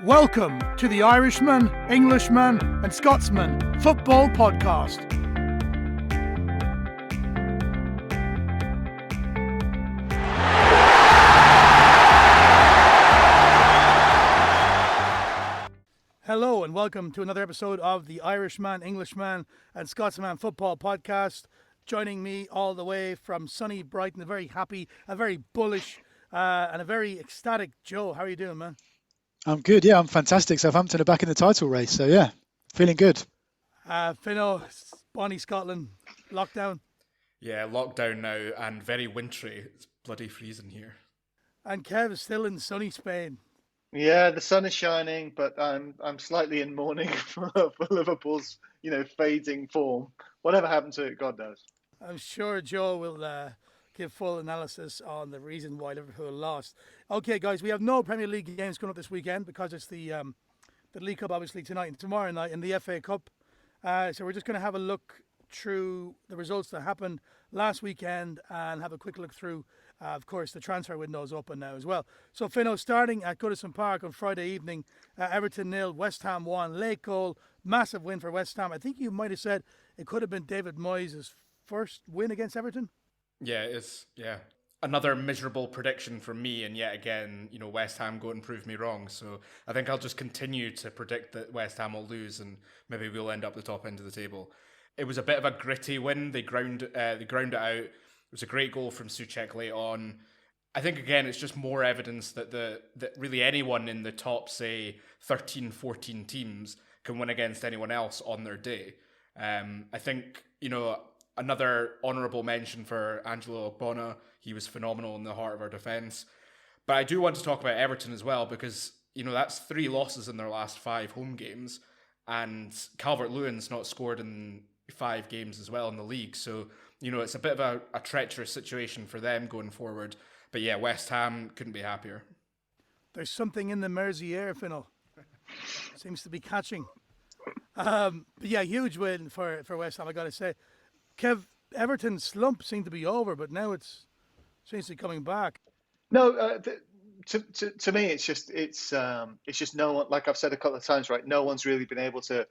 Welcome to the Irishman, Englishman and Scotsman Football Podcast. Hello and welcome to another episode of the Irishman, Englishman and Scotsman Football Podcast. Joining me all the way from sunny Brighton, a very happy, a very bullish and a very ecstatic Joe. How are you doing, man? I'm good, yeah, I'm fantastic. Southampton are back in the title race, so yeah, feeling good. Fino, Bonnie, Scotland, lockdown. Yeah, lockdown now and very wintry. It's bloody freezing here. And Kev is still in sunny Spain. Yeah, the sun is shining, but I'm slightly in mourning for Liverpool's, fading form. Whatever happened to it, God knows. I'm sure Joe will give full analysis on the reason why Liverpool lost. Okay, guys, we have no Premier League games coming up this weekend because it's the League Cup, obviously, tonight and tomorrow night, and the FA Cup. So we're just going to have a look through the results that happened last weekend and have a quick look through, of course, the transfer window is open now as well. So, Fino, starting at Goodison Park on Friday evening, Everton 0, West Ham 1, late goal, massive win for West Ham. I think you might have said it could have been David Moyes' first win against Everton. Yeah, another miserable prediction from me, and yet again, West Ham go and prove me wrong. So I think I'll just continue to predict that West Ham will lose, and maybe we'll end up the top end of the table. It was a bit of a gritty win. They ground it out. It was a great goal from Souček late on. I think again, it's just more evidence that that really anyone in the top, say, 13, 14 teams can win against anyone else on their day. I think another honourable mention for Angelo Ogbonna. He was phenomenal in the heart of our defence. But I do want to talk about Everton as well because, that's 3 losses in their last 5 home games. And Calvert-Lewin's not scored in 5 games as well in the league. So, it's a bit of a treacherous situation for them going forward. But yeah, West Ham couldn't be happier. There's something in the Mersey air, Fino. Seems to be catching. But yeah, huge win for West Ham, I got to say. Kev, Everton's slump seemed to be over, but now it seems to be coming back. No, to me, it's just no one. Like I've said a couple of times, right? No one's really been able to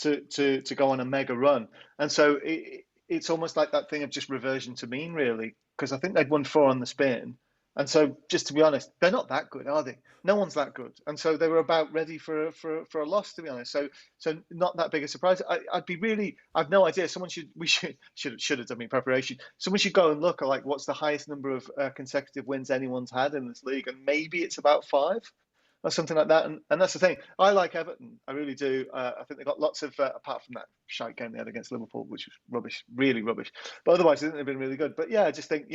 go on a mega run, and so it's almost like that thing of just reversion to mean, really. Because I think they'd won 4 on the spin, and so just to be honest, they're not that good, are they? No one's that good, and so they were about ready for a loss, to be honest. So not that big a surprise. I've no idea. We should have done me preparation. Someone should go and look at like what's the highest number of consecutive wins anyone's had in this league, and maybe it's about 5 or something like that. And that's the thing. I like Everton. I really do. I think they got lots of, apart from that shite game they had against Liverpool, which was rubbish, really rubbish. But otherwise, I think they've been really good. But yeah, I just think,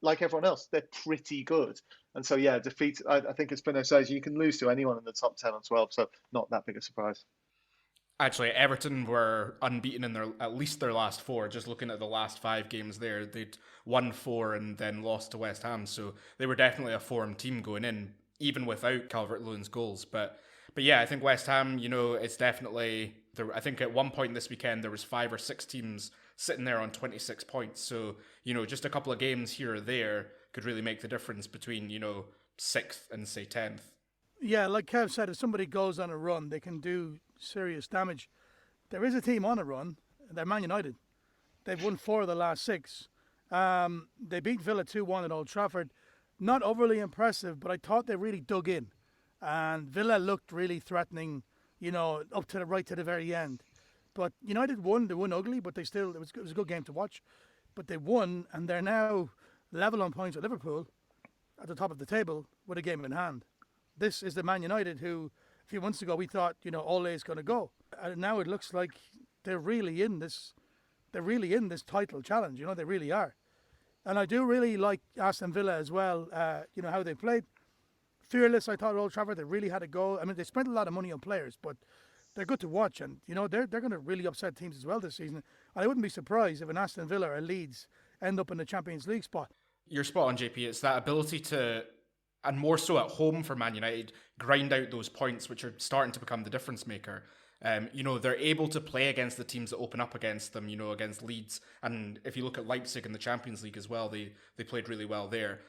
like everyone else, they're pretty good. And so, yeah, defeat, I think as Fino says, you can lose to anyone in the top 10 or 12. So not that big a surprise. Actually, Everton were unbeaten in at least their last 4. Just looking at the last 5 games there, they'd won 4 and then lost to West Ham. So they were definitely a form team going in, even without Calvert-Lewin's goals. But yeah, I think West Ham, it's definitely there. I think at one point this weekend there was 5 or 6 teams sitting there on 26 points. So, just a couple of games here or there could really make the difference between, 6th and say 10th. Yeah, like Kev said, if somebody goes on a run, they can do serious damage. There is a team on a run. They're Man United. They've won 4 of the last 6. They beat Villa 2-1 at Old Trafford. Not overly impressive, but I thought they really dug in. And Villa looked really threatening, up to the very end. But United won. They won ugly, but it was a good game to watch. But they won, and they're now level on points with Liverpool at the top of the table with a game in hand. This is the Man United who, a few months ago, we thought, Ole is going to go. And now it looks like they're really in this title challenge. They really are. And I do really like Aston Villa as well, how they played. Fearless, I thought, at Old Trafford. They really had a go. I mean, they spent a lot of money on players, but they're good to watch. And, they're going to really upset teams as well this season. I wouldn't be surprised if an Aston Villa or Leeds end up in the Champions League spot. You're spot on, JP. It's that ability to, and more so at home for Man United, grind out those points, which are starting to become the difference maker. They're able to play against the teams that open up against them, against Leeds. And if you look at Leipzig in the Champions League as well, they played really well there.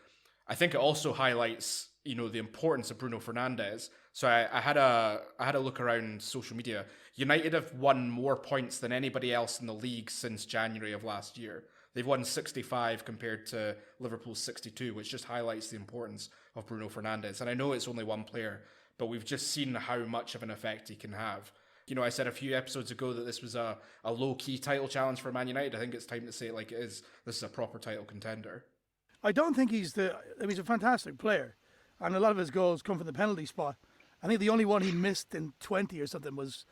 I think it also highlights, the importance of Bruno Fernandes. So I had a look around social media. United have won more points than anybody else in the league since January of last year. They've won 65 compared to Liverpool's 62, which just highlights the importance of Bruno Fernandes. And I know it's only one player, but we've just seen how much of an effect he can have. I said a few episodes ago that this was a low-key title challenge for Man United. I think it's time to say it like it is. This is a proper title contender. I don't think he's a fantastic player, and a lot of his goals come from the penalty spot. I think the only one he missed in 20 or something was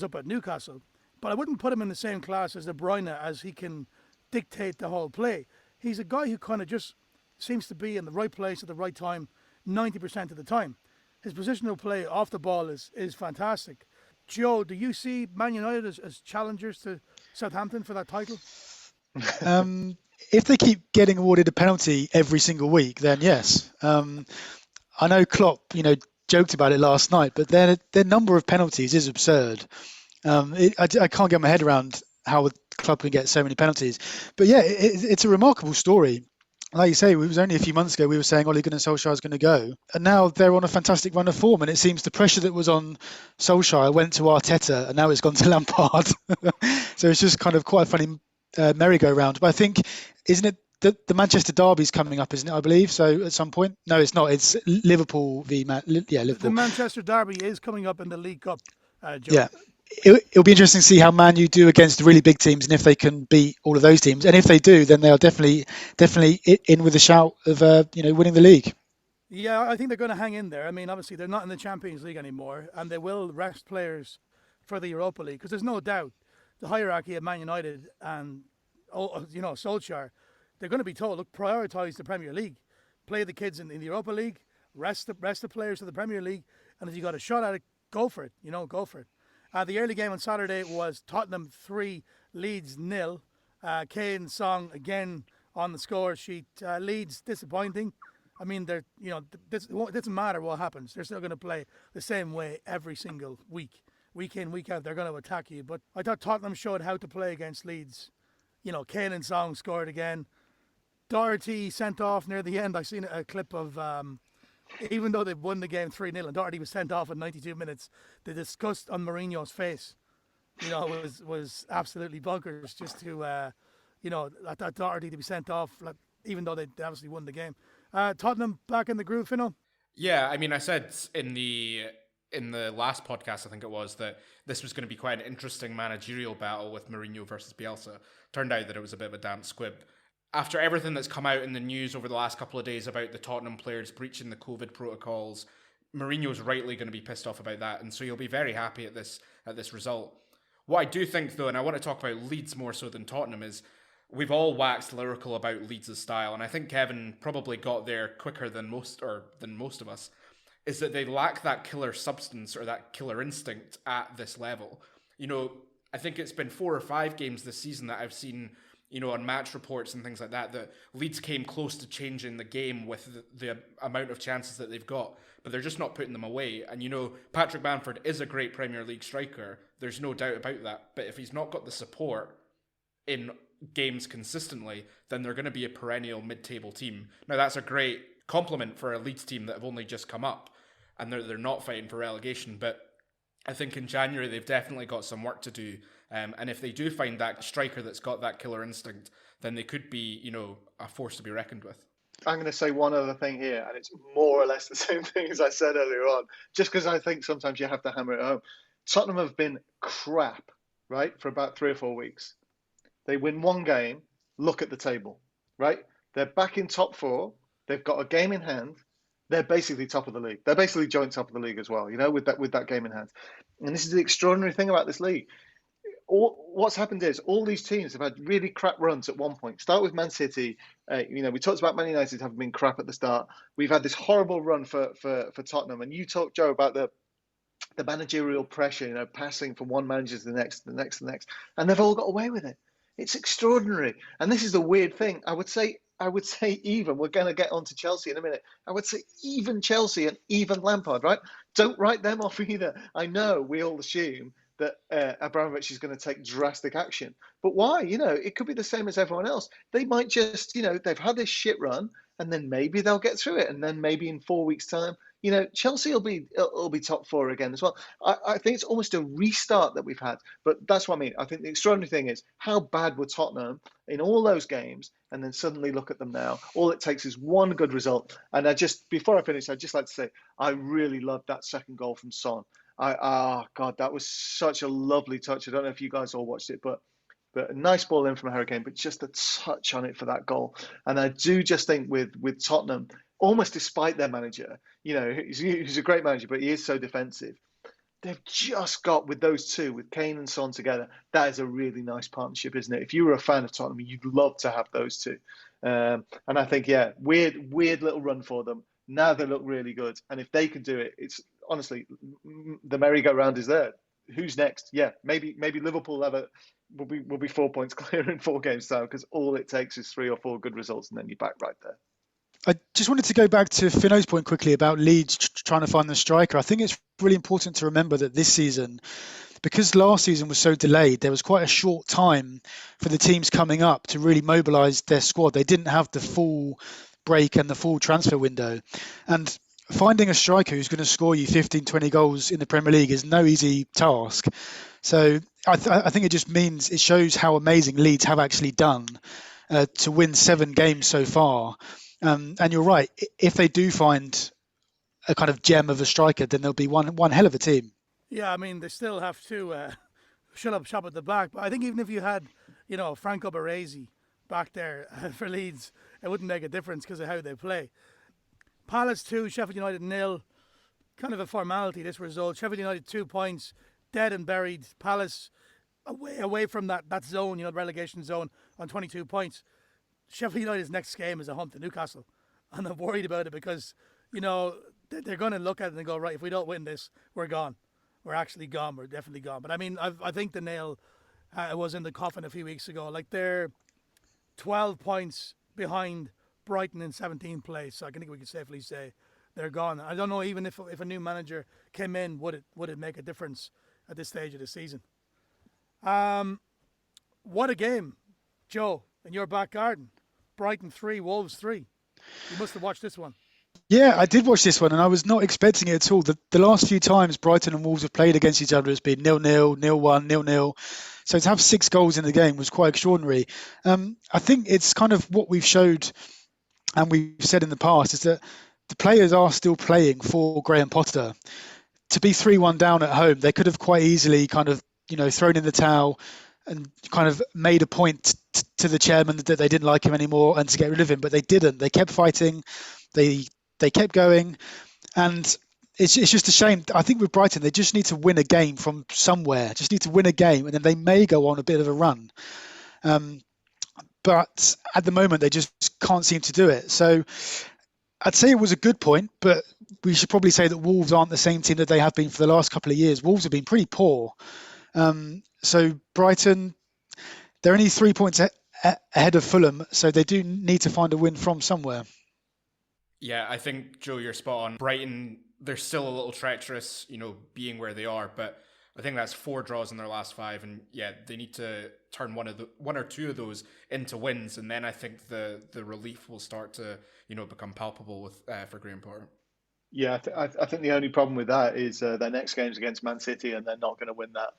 up at Newcastle. But I wouldn't put him in the same class as De Bruyne, as he can dictate the whole play. He's a guy who kind of just seems to be in the right place at the right time 90% of the time. His positional play off the ball is fantastic. Joe, do you see Man United as challengers to Southampton for that title? If they keep getting awarded a penalty every single week, then yes. I know Klopp, joked about it last night, but their number of penalties is absurd. I can't get my head around how the club can get so many penalties. But yeah, it's a remarkable story. Like you say, it was only a few months ago we were saying Ole Gunnar Solskjaer is going to go. And now they're on a fantastic run of form. And it seems the pressure that was on Solskjaer went to Arteta, and now it's gone to Lampard. So it's just kind of quite a funny merry-go-round. But I think, isn't it, the Manchester derby's coming up, isn't it, I believe? So at some point? No, it's not. It's Liverpool v Liverpool. The Manchester derby is coming up in the League Cup, Joe. Yeah. It'll be interesting to see how Man U do against the really big teams, and if they can beat all of those teams. And if they do, then they are definitely in with a shout of winning the league. Yeah, I think they're going to hang in there. I mean, obviously they're not in the Champions League anymore, and they will rest players for the Europa League, because there's no doubt the hierarchy of Man United and Solskjaer, they're going to be told, look, prioritise the Premier League, play the kids in the Europa League, rest the players of the Premier League, and if you got a shot at it, go for it. Go for it. The early game on Saturday was Tottenham 3, Leeds 0. Kane, Song again on the score sheet. Leeds disappointing. I mean, it doesn't matter what happens. They're still going to play the same way every single week. Week in, week out, they're going to attack you. But I thought Tottenham showed how to play against Leeds. Kane and Song scored again. Doherty sent off near the end. I seen a clip of... even though they've won the game 3-0 and Doherty was sent off in 92 minutes, the disgust on Mourinho's face, was absolutely bonkers, just to, that Doherty to be sent off, even though they obviously won the game. Tottenham back in the groove, Fino? Yeah, I mean, I said in the last podcast, I think it was, that this was going to be quite an interesting managerial battle with Mourinho versus Bielsa. Turned out that it was a bit of a damp squib. After everything that's come out in the news over the last couple of days about the Tottenham players breaching the COVID protocols, Mourinho's rightly going to be pissed off about that, and so he'll be very happy at this result. What I do think, though, and I want to talk about Leeds more so than Tottenham, is we've all waxed lyrical about Leeds' style, and I think Kevin probably got there quicker than most of us, is that they lack that killer substance or that killer instinct at this level. I think it's been 4 or 5 games this season that I've seen, on match reports and things like that Leeds came close to changing the game with the amount of chances that they've got, but they're just not putting them away. And Patrick Bamford is a great Premier League striker. There's no doubt about that. But if he's not got the support in games consistently, then they're going to be a perennial mid-table team. Now, that's a great compliment for a Leeds team that have only just come up, and they're not fighting for relegation. But I think in January, they've definitely got some work to do. And if they do find that striker that's got that killer instinct, then they could be, a force to be reckoned with. I'm going to say one other thing here, and it's more or less the same thing as I said earlier on, just because I think sometimes you have to hammer it home. Tottenham have been crap, right, for about 3 or 4 weeks. They win one game, look at the table, right? They're back in top 4. They've got a game in hand. They're basically top of the league. They're basically joint top of the league as well, with that game in hand. And this is the extraordinary thing about this league. What's happened is all these teams have had really crap runs at one point. Start with Man City. We talked about Man United having been crap at the start. We've had this horrible run for Tottenham. And you talked, Joe, about the managerial pressure, passing from one manager to the next. And they've all got away with it. It's extraordinary. And this is the weird thing. I would say even, we're going to get on to Chelsea in a minute. I would say even Chelsea and even Lampard, right? Don't write them off either. I know we all assume that Abramovich is going to take drastic action. But why? It could be the same as everyone else. They might just, they've had this shit run and then maybe they'll get through it, and then maybe in 4 weeks' time, Chelsea will be top four again as well. I think it's almost a restart that we've had, but that's what I mean. I think the extraordinary thing is how bad were Tottenham in all those games, and then suddenly look at them now. All it takes is one good result. And before I finish, I'd just like to say I really loved that second goal from Son. God, that was such a lovely touch. I don't know if you guys all watched it, but a nice ball in from Harry Kane, but just a touch on it for that goal. And I do just think with Tottenham, almost despite their manager, he's a great manager, but he is so defensive. They've just got, with those two, with Kane and Son together, that is a really nice partnership, isn't it? If you were a fan of Tottenham, you'd love to have those two. And I think, weird little run for them. Now they look really good. And if they can do it, it's honestly, the merry-go-round is there. Who's next? Yeah, maybe Liverpool will be 4 points clear in 4 games time, because all it takes is 3 or 4 good results, and then you're back right there. I just wanted to go back to Fino's point quickly about Leeds trying to find the striker. I think it's really important to remember that this season, because last season was so delayed, there was quite a short time for the teams coming up to really mobilise their squad. They didn't have the full break and the full transfer window. And finding a striker who's going to score you 15, 20 goals in the Premier League is no easy task. So I think it shows how amazing Leeds have actually done to win 7 games so far. And you're right, if they do find a kind of gem of a striker, then there'll be one hell of a team. Yeah, I mean, they still have to shut up shop at the back. But I think even if you had, Franco Baresi back there for Leeds, it wouldn't make a difference because of how they play. Palace 2, Sheffield United 0. Kind of a formality, this result. Sheffield United 2 points, dead and buried. Palace away from that zone, relegation zone, on 22 points. Sheffield United's next game is a home to Newcastle. And I'm worried about it because, they're going to look at it and go, right, if we don't win this, we're gone. We're actually gone. We're definitely gone. But I mean, I think the nail was in the coffin a few weeks ago. Like, they're 12 points behind Brighton in 17th place. So I think we can safely say they're gone. I don't know even if a new manager came in, would it make a difference at this stage of the season. What a game, Joe, in your back garden. Brighton 3, Wolves 3. You must have watched this one. Yeah, I did watch this one, and I was not expecting it at all. The last few times Brighton and Wolves have played against each other, it's been 0-0, 0-1, 0-0. So to have 6 goals in the game was quite extraordinary. I think it's kind of what we've showed and we've said in the past is that the players are still playing for Graham Potter. To be 3-1 down at home, they could have quite easily kind of, thrown in the towel and kind of made a point to the chairman that they didn't like him anymore and to get rid of him, but they didn't. They kept fighting. They kept going, and it's just a shame. I think with Brighton, they just need to win a game from somewhere. Just need to win a game, and then they may go on a bit of a run. But at the moment, they just can't seem to do it. So I'd say it was a good point, but we should probably say that Wolves aren't the same team that they have been for the last couple of years. Wolves have been pretty poor. So Brighton, they're only 3 points ahead of Fulham, so they do need to find a win from somewhere. Yeah, I think, Joe, you're spot on. Brighton, they're still a little treacherous, being where they are, but I think that's 4 draws in their last 5, and they need to turn one or two of those into wins, and then I think the relief will start to become palpable for Graham Potter. Yeah, I think the only problem with that is their next game's against Man City, and they're not going to win that.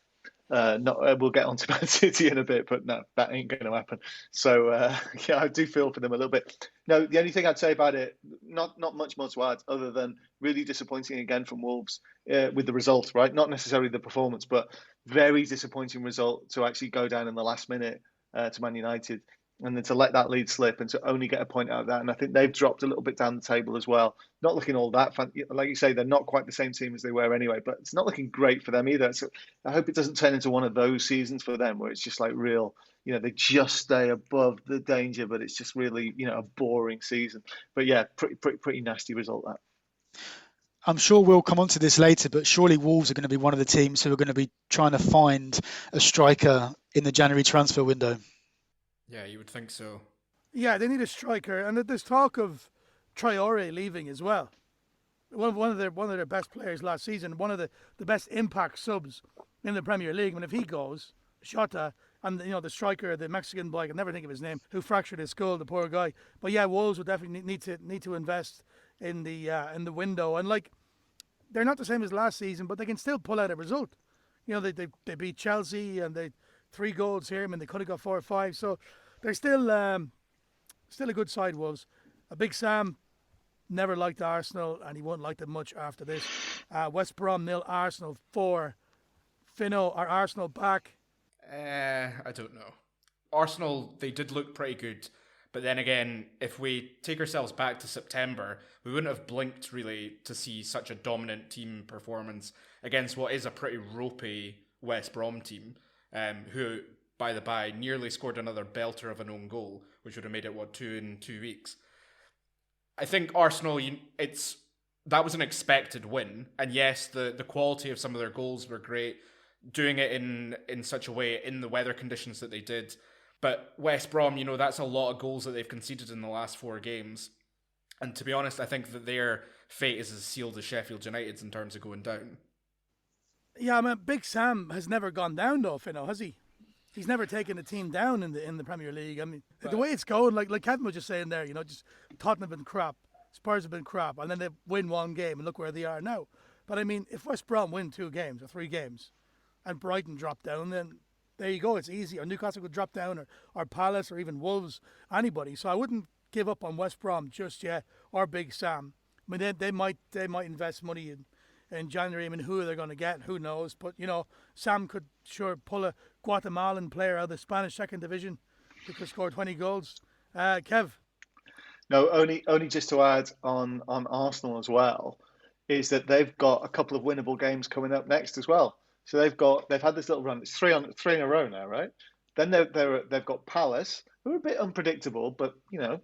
We'll get onto Man City in a bit, but no, that ain't going to happen. So I do feel for them a little bit. No, the only thing I'd say about it, not much more to add, other than really disappointing again from Wolves with the result, right? Not necessarily the performance, but very disappointing result to actually go down in the last minute to Man United, and then to let that lead slip and to only get a point out of that. And I think they've dropped a little bit down the table as well. Not looking all that fun. Like you say, they're not quite the same team as they were anyway, but it's not looking great for them either. So I hope it doesn't turn into one of those seasons for them where it's just like real, they just stay above the danger, but it's just really, a boring season. But yeah, pretty nasty result that. I'm sure we'll come on to this later, but surely Wolves are going to be one of the teams who are going to be trying to find a striker in the January transfer window. Yeah, you would think so. Yeah, they need a striker, and there's talk of Traore leaving as well. One of their best players last season, one of the best impact subs in the Premier League. And if he goes, Shota, And the striker, the Mexican boy, I can never think of his name, who fractured his skull, the poor guy. But yeah, Wolves would definitely need to invest in the window. And like, they're not the same as last season, but they can still pull out a result. They beat Chelsea and they 3 goals here. I mean, they could have got 4 or 5. So they're still a good side, Wolves. A Big Sam never liked Arsenal, and he won't like them much after this. West Brom 0, Arsenal 4. Fino, are Arsenal back? I don't know. Arsenal, they did look pretty good. But then again, if we take ourselves back to September, we wouldn't have blinked really to see such a dominant team performance against what is a pretty ropey West Brom team, who, by the by, nearly scored another belter of an own goal, which would have made it, 2 in 2 weeks. I think Arsenal, that was an expected win. And yes, the quality of some of their goals were great, doing it in such a way in the weather conditions that they did. But West Brom, that's a lot of goals that they've conceded in the last 4 games. And to be honest, I think that their fate is as sealed as Sheffield United's in terms of going down. Yeah, I mean, Big Sam has never gone down though, Fino, has he? He's never taken a team down in the Premier League. I mean, the way it's going, like Kevin was just saying there, just Tottenham have been crap, Spurs have been crap, and then they win 1 game and look where they are now. But I mean, if West Brom win 2 games or 3 games and Brighton drop down, then there you go, it's easy. Or Newcastle could drop down, or Palace, or even Wolves, anybody. So I wouldn't give up on West Brom just yet, or Big Sam. I mean, they might invest money in January. I mean, who they're going to get, who knows? But, Sam could sure pull a Guatemalan player out of the Spanish second division who could score 20 goals. Kev? No, only just to add on Arsenal as well, is that they've got a couple of winnable games coming up next as well. So they've had this little run. It's 3 in a row now, right? Then they've got Palace, who are a bit unpredictable, but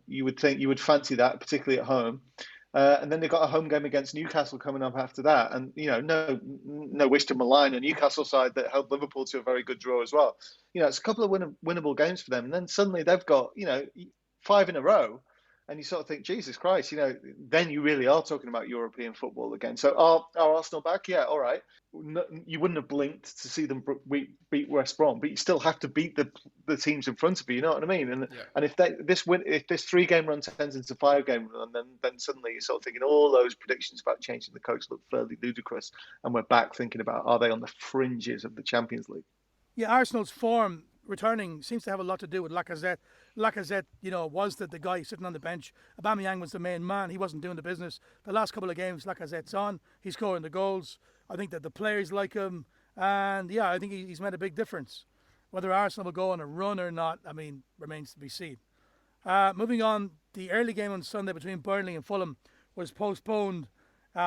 you would think you would fancy that, particularly at home. And then they've got a home game against Newcastle coming up after that. And no wish to malign a Newcastle side that held Liverpool to a very good draw as well. It's a couple of winnable games for them. And then suddenly they've got 5 in a row. And you sort of think, Jesus Christ, then you really are talking about European football again. So are Arsenal back? Yeah, all right. No, you wouldn't have blinked to see them beat West Brom, but you still have to beat the teams in front of you. You know what I mean? And if this 3-game run turns into 5-game run, then suddenly you're sort of thinking all those predictions about changing the coach look fairly ludicrous, and we're back thinking about, are they on the fringes of the Champions League? Yeah, Arsenal's form returning seems to have a lot to do with Lacazette. Lacazette, was the guy sitting on the bench. Aubameyang was the main man. He wasn't doing the business. The last couple of games, Lacazette's on. He's scoring the goals. I think that the players like him. And, yeah, I think he's made a big difference. Whether Arsenal will go on a run or not, I mean, remains to be seen. Moving on, the early game on Sunday between Burnley and Fulham was postponed,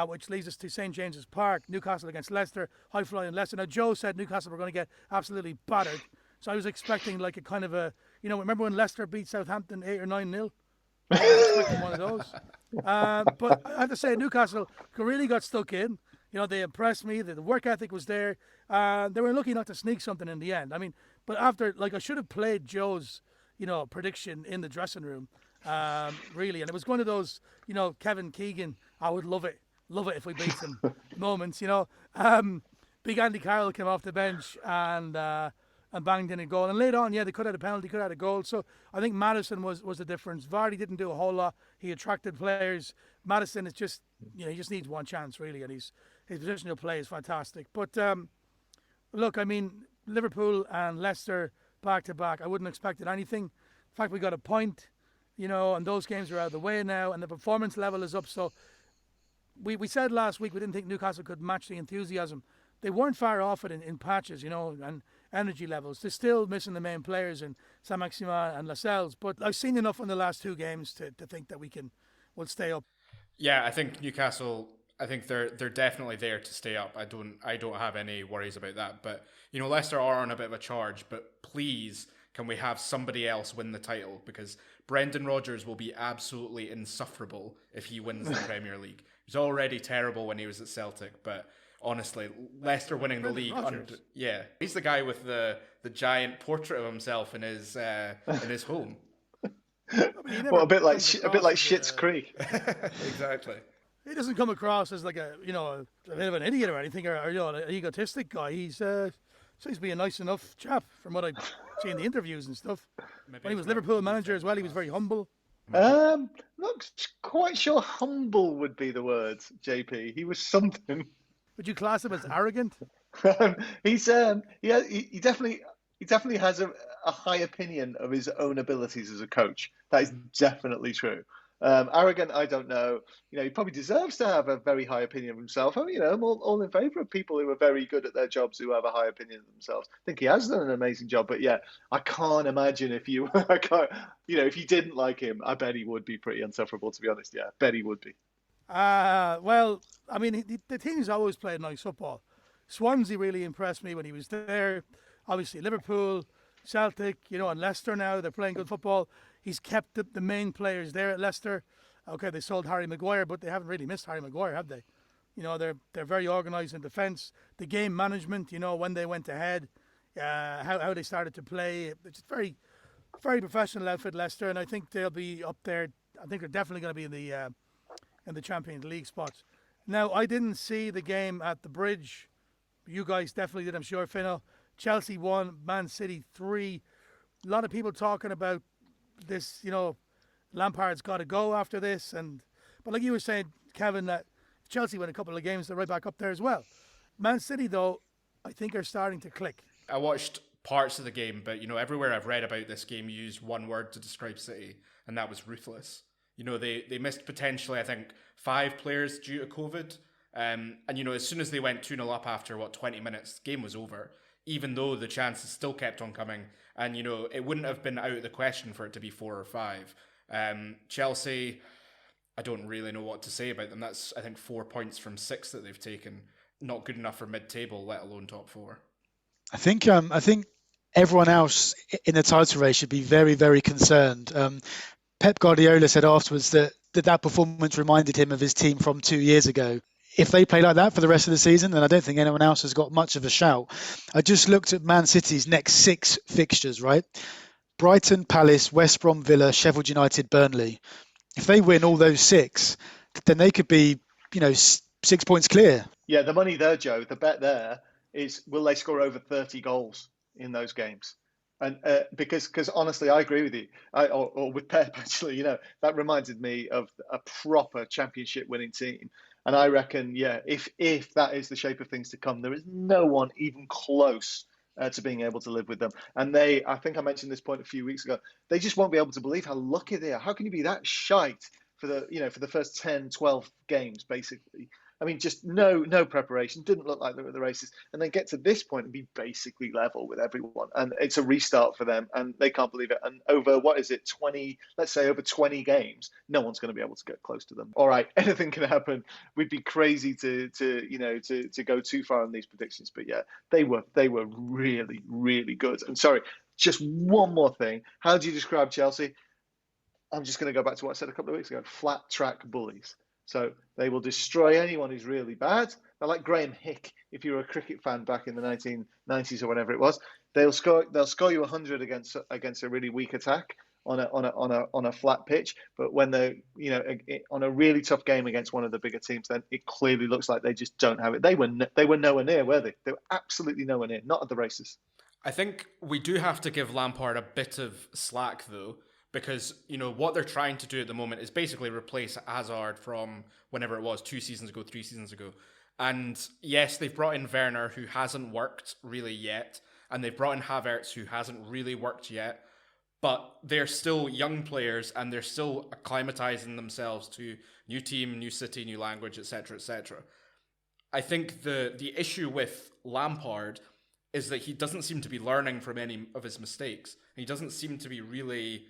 which leads us to St James's Park. Newcastle against Leicester. High-flying Leicester. Now, Joe said Newcastle were going to get absolutely battered. So I was expecting like a kind of a, remember when Leicester beat Southampton 8 or 9-0? I was expecting one of those. But I have to say, Newcastle really got stuck in. They impressed me. The work ethic was there. They were lucky not to sneak something in the end. I mean, but after, I should have played Joe's, prediction in the dressing room, really. And it was one of those, Kevin Keegan, I would love it if we beat them moments, Big Andy Carroll came off the bench and banged in a goal. And later on, they could have had a penalty, could have had a goal. So I think Maddison was the difference. Vardy didn't do a whole lot. He attracted players. Maddison is just, he just needs one chance, really. And his positional play is fantastic. But look, I mean, Liverpool and Leicester back-to-back, I wouldn't have expected anything. In fact, we got a point, and those games are out of the way now. And the performance level is up. So we said last week we didn't think Newcastle could match the enthusiasm. They weren't far off it in patches, and energy levels. They're still missing the main players in Saint-Maximin and Lascelles, but I've seen enough in the last 2 games to think that we'll stay up. Yeah, I think Newcastle, I think they're definitely there to stay up. I don't have any worries about that. But Leicester are on a bit of a charge, but please can we have somebody else win the title, because Brendan Rodgers will be absolutely insufferable if he wins the Premier League. He was already terrible when he was at Celtic, but honestly, Leicester winning the league. He's the guy with the giant portrait of himself in his home. Well, a bit like Schitt's Creek. Exactly. He doesn't come across as like a bit of an idiot or anything, or an egotistic guy. He's seems to be a nice enough chap from what I've seeing the interviews and stuff. Maybe When he it's was my Liverpool manager as well, he was very humble. Not quite sure humble would be the word, JP. He was something. Would you class him as arrogant? He's he definitely has a high opinion of his own abilities as a coach. That is definitely true. Arrogant, I don't know. He probably deserves to have a very high opinion of himself. I'm all in favour of people who are very good at their jobs who have a high opinion of themselves. I think he has done an amazing job. But yeah, I can't imagine if you, if you didn't like him, I bet he would be pretty insufferable. To be honest, yeah, I bet he would be. Well, I mean, the team's always played nice football. Swansea really impressed me when he was there. Obviously, Liverpool, Celtic, and Leicester now, they're playing good football. He's kept the main players there at Leicester. Okay, they sold Harry Maguire, but they haven't really missed Harry Maguire, have they? They're very organised in defence. The game management, when they went ahead, how they started to play. It's very, very professional outfit, Leicester, and I think they'll be up there. I think they're definitely going to be in the Champions League spots. Now, I didn't see the game at the Bridge. You guys definitely did, I'm sure, Fino. Chelsea 1, Man City 3. A lot of people talking about this, Lampard's got to go after this. But like you were saying, Kevin, that Chelsea win a couple of games, they're right back up there as well. Man City, though, I think are starting to click. I watched parts of the game, but, everywhere I've read about this game used one word to describe City, and that was ruthless. They missed potentially, I think, 5 players due to COVID. And, as soon as they went 2-0 up after, 20 minutes, the game was over, even though the chances still kept on coming. And, it wouldn't have been out of the question for it to be 4 or 5. Chelsea, I don't really know what to say about them. That's, I think, 4 points from 6 that they've taken. Not good enough for mid-table, let alone top 4. I think everyone else in the title race should be very, very concerned. Pep Guardiola said afterwards that performance reminded him of his team from 2 years ago. If they play like that for the rest of the season, then I don't think anyone else has got much of a shout. I just looked at Man City's next 6 fixtures, right? Brighton, Palace, West Brom, Villa, Sheffield United, Burnley. If they win all those 6, then they could be, 6 points clear. Yeah, the money there, Joe, the bet there is, will they score over 30 goals in those games? And because honestly, I agree with you, or with Pep, actually, that reminded me of a proper championship winning team. And I reckon, yeah, if that is the shape of things to come, there is no one even close to being able to live with them. And I think I mentioned this point a few weeks ago, they just won't be able to believe how lucky they are. How can you be that shite for the first 10, 12 games, basically? I mean, just no preparation, didn't look like they were at the races, and then get to this point and be basically level with everyone. And it's a restart for them, and they can't believe it. And over, 20, let's say over 20 games, no one's going to be able to get close to them. All right, anything can happen. We'd be crazy to go too far on these predictions, but yeah, they were really, really good. And sorry, just one more thing. How do you describe Chelsea? I'm just going to go back to what I said a couple of weeks ago. Flat track bullies. So they will destroy anyone who's really bad. They're like Graham Hick, if you were a cricket fan back in the 1990s or whenever it was. They'll score you 100 against a really weak attack on a flat pitch. But when they're on a really tough game against one of the bigger teams, then it clearly looks like they just don't have it. They were nowhere near, were they? They were absolutely nowhere near. Not at the races. I think we do have to give Lampard a bit of slack, though. Because, what they're trying to do at the moment is basically replace Hazard from whenever it was, 2 seasons ago, 3 seasons ago. And yes, they've brought in Werner, who hasn't worked really yet. And they've brought in Havertz, who hasn't really worked yet. But they're still young players and they're still acclimatizing themselves to new team, new city, new language, etc., etc. I think the issue with Lampard is that he doesn't seem to be learning from any of his mistakes. He doesn't seem to be really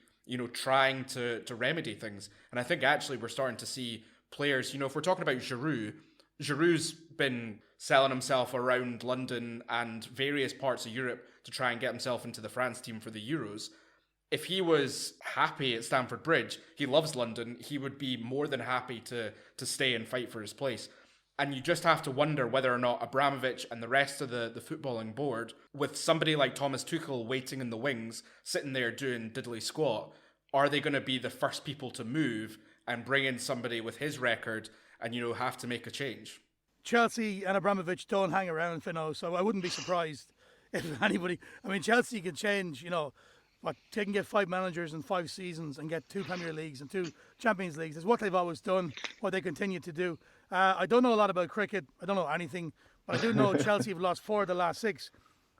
trying to remedy things. And I think actually we're starting to see players, if we're talking about Giroud's been selling himself around London and various parts of Europe to try and get himself into the France team for the Euros. If he was happy at Stamford Bridge, he loves London, he would be more than happy to stay and fight for his place. And you just have to wonder whether or not Abramovich and the rest of the footballing board, with somebody like Thomas Tuchel waiting in the wings, sitting there doing diddly squat, are they going to be the first people to move and bring in somebody with his record and, have to make a change? Chelsea and Abramovich don't hang around, Fino, so I wouldn't be surprised if anybody, I mean, Chelsea can change, they can get 5 managers in 5 seasons and get 2 Premier Leagues and 2 Champions Leagues. It's what they've always done, what they continue to do. I don't know a lot about cricket. I don't know anything, but I do know Chelsea have lost 4 of the last 6.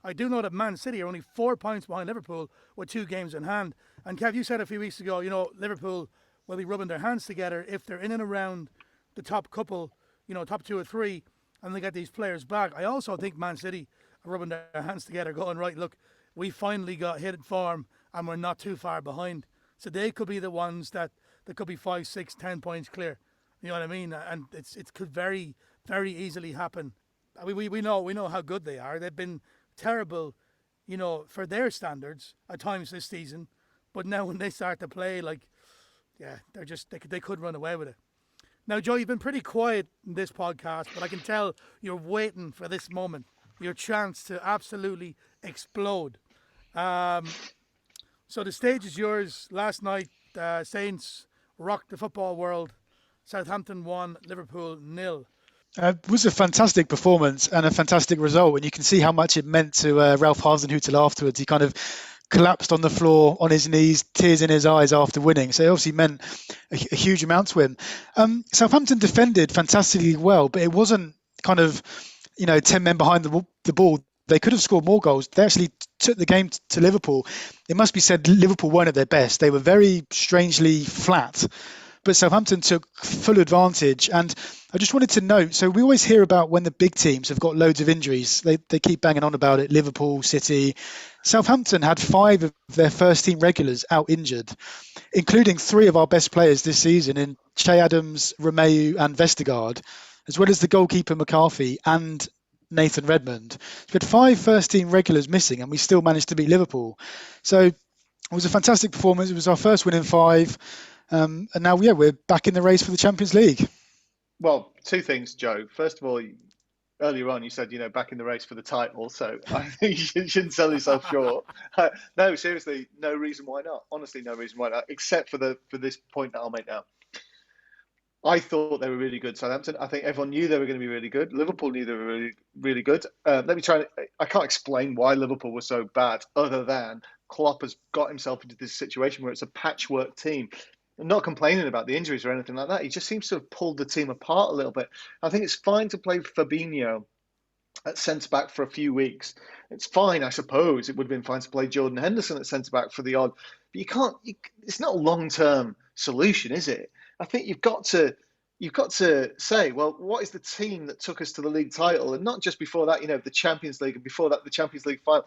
I do know that Man City are only 4 points behind Liverpool with 2 games in hand. And Kev, you said a few weeks ago, Liverpool will be rubbing their hands together if they're in and around the top couple, top 2 or 3, and they get these players back. I also think Man City are rubbing their hands together, going, right, look, we finally got hit at form and we're not too far behind. So they could be the ones that could be 5, 6, 10 points clear. You know what I mean? And it could very, very easily happen. We know how good they are. They've been terrible, for their standards at times this season. But now when they start to play, they could run away with it. Now, Joe, you've been pretty quiet in this podcast, but I can tell you're waiting for this moment, your chance to absolutely explode. So the stage is yours. Last night, Saints rocked the football world. Southampton won, Liverpool 0. It was a fantastic performance and a fantastic result, and you can see how much it meant to Ralph Hasenhüttl afterwards. He kind of collapsed on the floor on his knees, tears in his eyes after winning. So it obviously meant a huge amount to him. Southampton defended fantastically well, but it wasn't kind of, 10 men behind the ball. They could have scored more goals. They actually took the game to Liverpool. It must be said Liverpool weren't at their best. They were very strangely flat. But Southampton took full advantage. And I just wanted to note, so we always hear about when the big teams have got loads of injuries. They keep banging on about it, Liverpool, City. Southampton had 5 of their first team regulars out injured, including 3 of our best players this season in Che Adams, Romeu and Vestergaard, as well as the goalkeeper McCarthy and Nathan Redmond. So we had 5 first team regulars missing and we still managed to beat Liverpool. So it was a fantastic performance. It was our first win in 5. And now, we're back in the race for the Champions League. Well, 2 things, Joe. First of all, earlier on you said, back in the race for the title. So I think you shouldn't sell yourself short. No, seriously, no reason why not. Honestly, no reason why not, except for this point that I'll make now. I thought they were really good, Southampton. I think everyone knew they were going to be really good. Liverpool knew they were really, really good. I can't explain why Liverpool was so bad, other than Klopp has got himself into this situation where it's a patchwork team. I'm not complaining about the injuries or anything like that. He just seems to have pulled the team apart a little bit. I think it's fine to play Fabinho at centre-back for a few weeks. It's fine, I suppose. It would have been fine to play Jordan Henderson at centre-back for the odd. But it's not a long-term solution, is it? I think you've got to say, well, what is the team that took us to the league title? And not just before that, the Champions League, and before that, the Champions League final.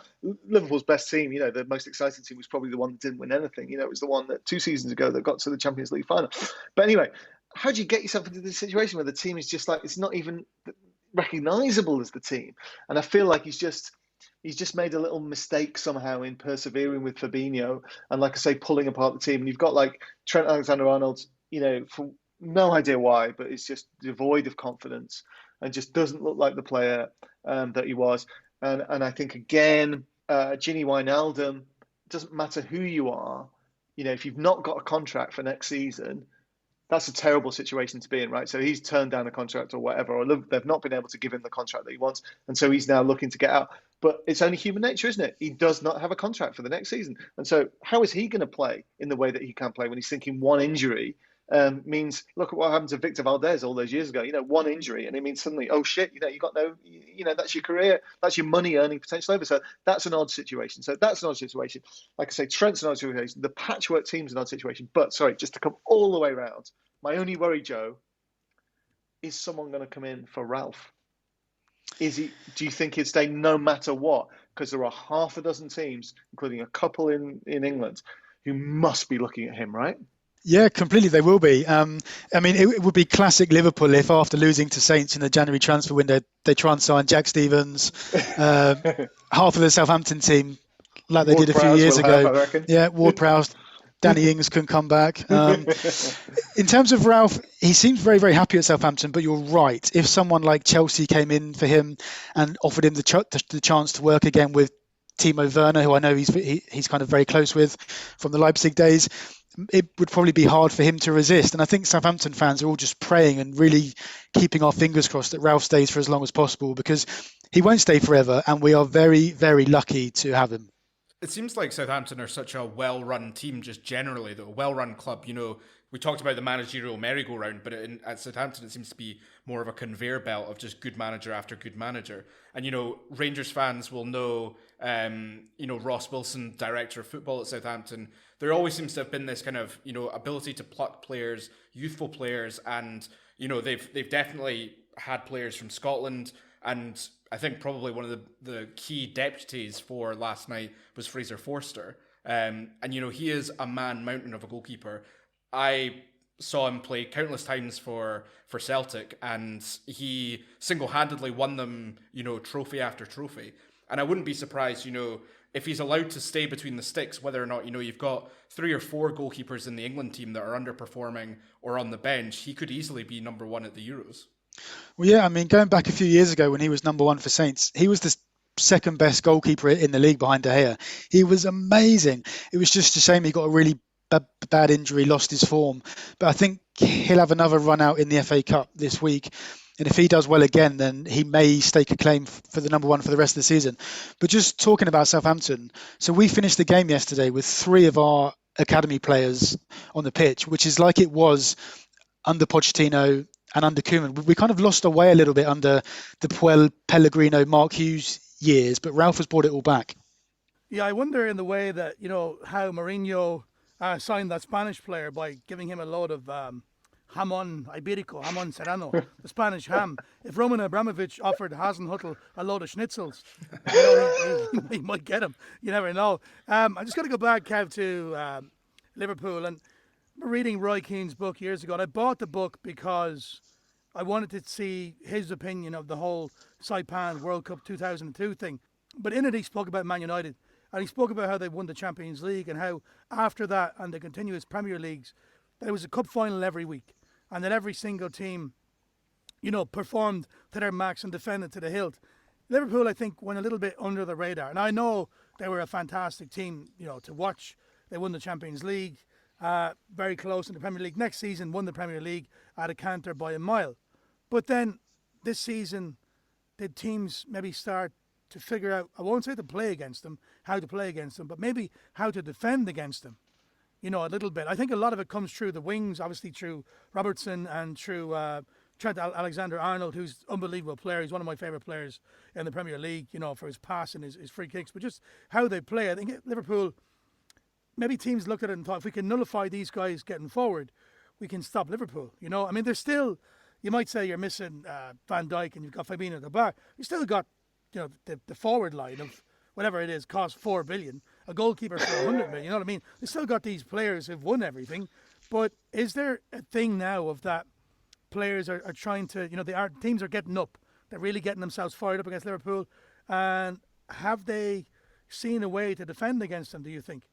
Liverpool's best team, the most exciting team was probably the one that didn't win anything. It was the one that 2 seasons ago that got to the Champions League final. But anyway, how do you get yourself into this situation where the team is just it's not even recognisable as the team? And I feel like he's just made a little mistake somehow in persevering with Fabinho and, like I say, pulling apart the team. And you've got Trent Alexander-Arnold, for no idea why, but it's just devoid of confidence and just doesn't look like the player that he was. And I think, again, Gini Wijnaldum, it doesn't matter who you are, if you've not got a contract for next season, that's a terrible situation to be in, right? So he's turned down a contract or whatever, or they've not been able to give him the contract that he wants, and so he's now looking to get out. But it's only human nature, isn't it? He does not have a contract for the next season. And so how is he going to play in the way that he can play when he's thinking one injury means, look at what happened to Victor Valdez all those years ago, one injury, and it means suddenly, oh shit, you got no, that's your career, that's your money earning potential over. So that's an odd situation. Like I say, Trent's an odd situation. The patchwork team's an odd situation. But sorry, just to come all the way around, my only worry, Joe, is someone going to come in for Ralph? Do you think he'd stay no matter what? Because there are half a dozen teams, including a couple in England, who must be looking at him, right? Yeah, completely. They will be. It would be classic Liverpool if, after losing to Saints in the January transfer window, they try and sign Jack Stevens, half of the Southampton team, like they did a few years ago. Ward-Prowse, Danny Ings can come back. In terms of Ralph, he seems very, very happy at Southampton, but you're right. If someone like Chelsea came in for him and offered him the chance to work again with Timo Werner, who I know he's kind of very close with from the Leipzig days, it would probably be hard for him to resist. And I think Southampton fans are all just praying and really keeping our fingers crossed that Ralph stays for as long as possible, because he won't stay forever, and we are very, very lucky to have him. It seems like Southampton are such a well-run team, just generally, though, a well-run club. We talked about the managerial merry-go-round, but at Southampton it seems to be more of a conveyor belt of just good manager after good manager. And, Rangers fans will know, Ross Wilson, director of football at Southampton. There always seems to have been this kind of, ability to pluck players, youthful players, and, they've definitely had players from Scotland. And I think probably one of the key deputies for last night was Fraser Forster. And he is a man mountain of a goalkeeper. I saw him play countless times for Celtic, and he single-handedly won them, trophy after trophy. And I wouldn't be surprised, if he's allowed to stay between the sticks, whether or not, you've got 3 or 4 goalkeepers in the England team that are underperforming or on the bench, he could easily be number 1 at the Euros. Well, yeah, I mean, going back a few years ago when he was number 1 for Saints, he was the second best goalkeeper in the league behind De Gea. He was amazing. It was just a shame he got a really bad injury, lost his form. But I think he'll have another run out in the FA Cup this week. And if he does well again, then he may stake a claim for the number 1 for the rest of the season. But just talking about Southampton, so we finished the game yesterday with 3 of our academy players on the pitch, which is like it was under Pochettino and under Koeman. We kind of lost our way a little bit under the Puel, Pellegrino, Mark Hughes years, but Ralph has brought it all back. Yeah, I wonder in the way that, how Mourinho signed that Spanish player by giving him a load of jamon iberico, jamon serrano, the Spanish ham. If Roman Abramovich offered Hasenhüttl a load of schnitzels, he might get him. You never know. I just got to go back, Kev, to Liverpool. And I remember reading Roy Keane's book years ago. And I bought the book because I wanted to see his opinion of the whole Saipan World Cup 2002 thing. But in it, he spoke about Man United. And he spoke about how they won the Champions League and how after that and the continuous Premier Leagues, there was a cup final every week. And that every single team, performed to their max and defended to the hilt. Liverpool, I think, went a little bit under the radar. And I know they were a fantastic team, to watch. They won the Champions League, very close in the Premier League. Next season, won the Premier League at a canter by a mile. But then this season, did teams maybe start to figure out, I won't say to play against them, how to play against them, but maybe how to defend against them, a little bit. I think a lot of it comes through the wings, obviously through Robertson and through Trent Alexander-Arnold, who's an unbelievable player. He's one of my favourite players in the Premier League, for his pass and his free kicks, but just how they play. I think Liverpool, maybe teams looked at it and thought, if we can nullify these guys getting forward, we can stop Liverpool. I mean, there's still, you might say you're missing Van Dijk and you've got Fabinho at the back. You still got, the forward line of whatever it is costs 4 billion, a goalkeeper for 100 million. You know what I mean? They still got these players who've won everything, but is there a thing now of that players are trying to, teams are getting up, they're really getting themselves fired up against Liverpool, and have they seen a way to defend against them? Do you think?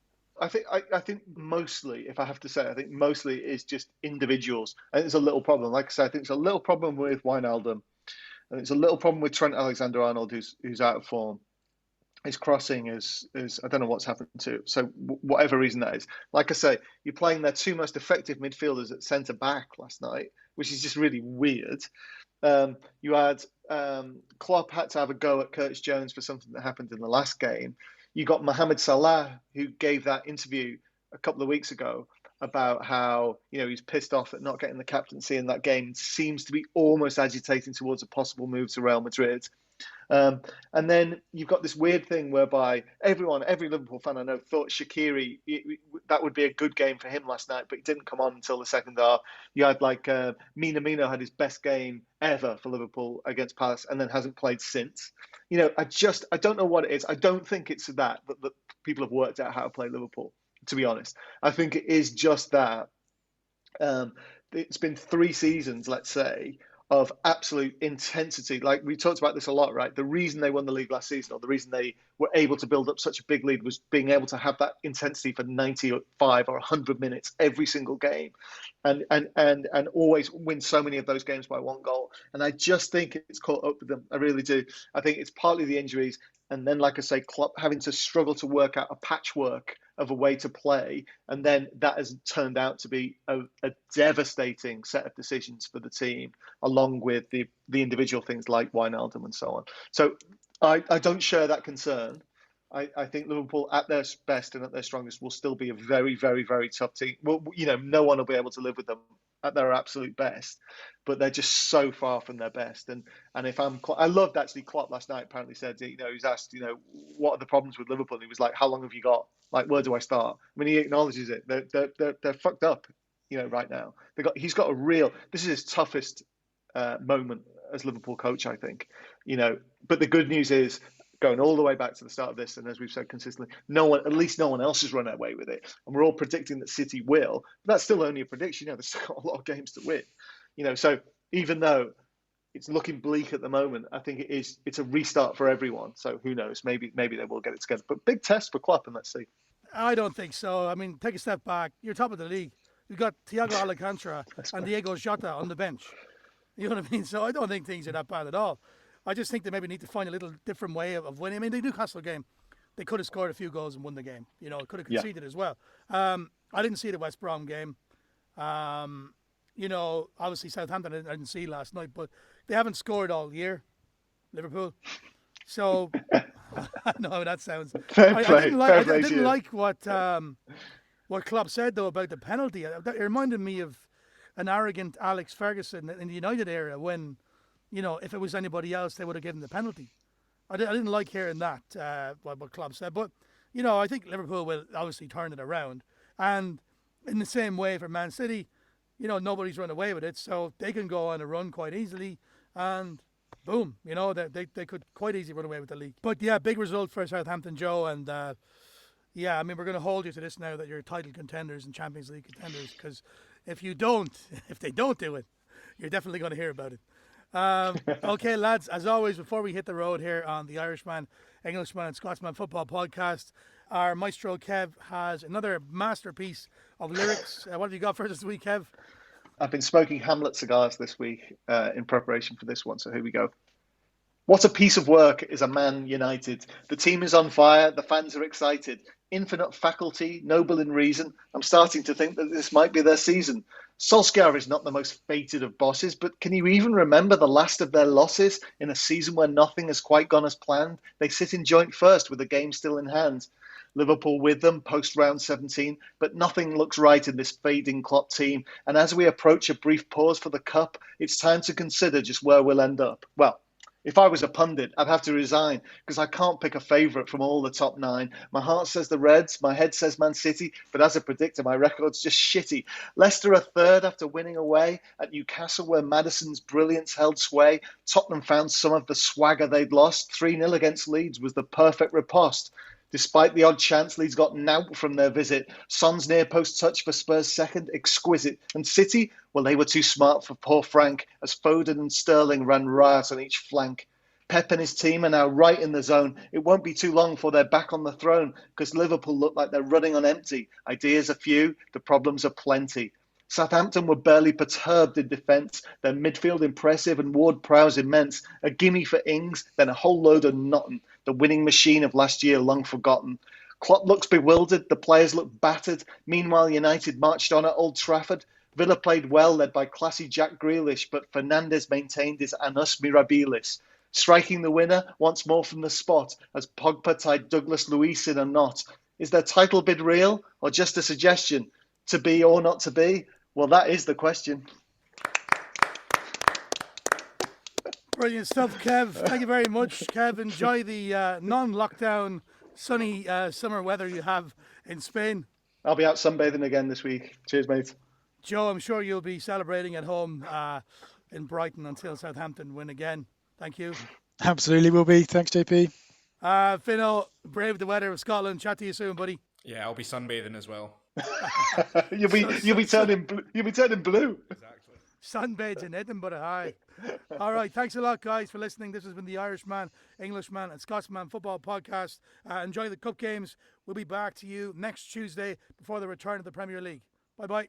I think mostly, if I have to say, I think mostly is just individuals. I think it's a little problem. Like I said, I think it's a little problem with Wijnaldum. And it's a little problem with Trent Alexander-Arnold, who's out of form. His crossing is I don't know what's happened to it. So whatever reason that is. Like I say, you're playing their 2 most effective midfielders at centre-back last night, which is just really weird. You had Klopp had to have a go at Curtis Jones for something that happened in the last game. You got Mohamed Salah, who gave that interview a couple of weeks ago about how, he's pissed off at not getting the captaincy in that game, seems to be almost agitating towards a possible move to Real Madrid. And then you've got this weird thing whereby every Liverpool fan I know thought Shaqiri, that would be a good game for him last night, but he didn't come on until the second half. You had Minamino had his best game ever for Liverpool against Palace and then hasn't played since. I don't know what it is. I don't think it's that people have worked out how to play Liverpool, to be honest. I think it is just that. It's been 3 seasons, let's say, of absolute intensity. Like we talked about this a lot, right? The reason they won the league last season, or the reason they were able to build up such a big lead, was being able to have that intensity for 95 or 100 minutes every single game, and always win so many of those games by 1 goal. And I just think it's caught up with them. I really do. I think it's partly the injuries, and then, like I say, Klopp having to struggle to work out a patchwork of a way to play, and then that has turned out to be a devastating set of decisions for the team, along with the individual things like Wijnaldum and so on. So I don't share that concern. I think Liverpool at their best and at their strongest will still be a very, very, very tough team. Well, no one will be able to live with them at their absolute best, but they're just so far from their best. And if I loved actually Klopp last night. Apparently said, he was asked, what are the problems with Liverpool? And he was like, how long have you got? Like, where do I start? I mean, he acknowledges it. They're fucked up, right now. He's got a real. This is his toughest moment as Liverpool coach, I think. But the good news is, going all the way back to the start of this, and as we've said consistently, at least no one else has run away with it. And we're all predicting that City will. But that's still only a prediction. They've still got a lot of games to win. So even though it's looking bleak at the moment, I think it's a restart for everyone. So who knows? Maybe they will get it together. But big test for Klopp, and let's see. I don't think so. I mean, take a step back. You're top of the league. You've got Thiago Alcantara and Diego Jota on the bench. You know what I mean? So I don't think things are that bad at all. I just think they maybe need to find a little different way of winning. I mean, the Newcastle game, they could have scored a few goals and won the game. Could have conceded as well. I didn't see the West Brom game. Obviously Southampton I didn't see last night, but they haven't scored all year, Liverpool. So I know how that sounds. I didn't like what Klopp said though about the penalty. It reminded me of an arrogant Alex Ferguson in the United era when, if it was anybody else, they would have given the penalty. I didn't like hearing that, what Klopp said. But, I think Liverpool will obviously turn it around. And in the same way for Man City, nobody's run away with it. So they can go on a run quite easily. And boom, they could quite easily run away with the league. But, yeah, big result for Southampton, Joe. And, we're going to hold you to this now that you're title contenders and Champions League contenders. Because if they don't do it, you're definitely going to hear about it. Okay, lads, as always, before we hit the road here on the Irishman, Englishman and Scotsman Football Podcast, our maestro Kev has another masterpiece of lyrics. What have you got for us this week, Kev? I've been smoking Hamlet cigars this week in preparation for this one, so here we go. What a piece of work is a Man United. The team is on fire, the fans are excited. Infinite faculty, noble in reason. I'm starting to think that this might be their season. Solskjaer is not the most fated of bosses, but can you even remember the last of their losses in a season where nothing has quite gone as planned? They sit in joint first with the game still in hand. Liverpool with them post round 17, but nothing looks right in this fading Klopp team. And as we approach a brief pause for the cup, it's time to consider just where we'll end up. Well, if I was a pundit, I'd have to resign because I can't pick a favourite from all the top 9. My heart says the Reds, my head says Man City, but as a predictor, my record's just shitty. Leicester a third after winning away at Newcastle where Maddison's brilliance held sway. Tottenham found some of the swagger they'd lost. 3-0 against Leeds was the perfect riposte. Despite the odd chance, Leeds got knout from their visit. Son's near post touch for Spurs' second, exquisite. And City, well, they were too smart for poor Frank, as Foden and Sterling ran riot on each flank. Pep and his team are now right in the zone. It won't be too long before they're back on the throne, because Liverpool look like they're running on empty. Ideas are few, the problems are plenty. Southampton were barely perturbed in defence. Their midfield impressive and Ward-Prowse immense. A gimme for Ings, then a whole load of Nottin. The winning machine of last year long forgotten. Klopp looks bewildered. The players look battered. Meanwhile, United marched on at Old Trafford. Villa played well, led by classy Jack Grealish, but Fernandes maintained his annus mirabilis. Striking the winner once more from the spot as Pogba tied Douglas Luiz in a knot. Is their title bid real or just a suggestion? To be or not to be? Well, that is the question. Brilliant stuff, Kev. Thank you very much, Kev. Enjoy the non-lockdown, sunny summer weather you have in Spain. I'll be out sunbathing again this week. Cheers, mate. Joe, I'm sure you'll be celebrating at home in Brighton until Southampton win again. Thank you. Absolutely will be. Thanks, JP. Fino, brave the weather of Scotland. Chat to you soon, buddy. Yeah, I'll be sunbathing as well. You'll be turning blue. Exactly. Sunbathes in Edinburgh. Hi. All right. Thanks a lot, guys, for listening. This has been the Irishman, Englishman, and Scotsman Football Podcast. Enjoy the cup games. We'll be back to you next Tuesday before the return of the Premier League. Bye bye.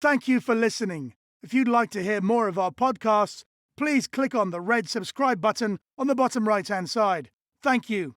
Thank you for listening. If you'd like to hear more of our podcasts, please click on the red subscribe button on the bottom right-hand side. Thank you.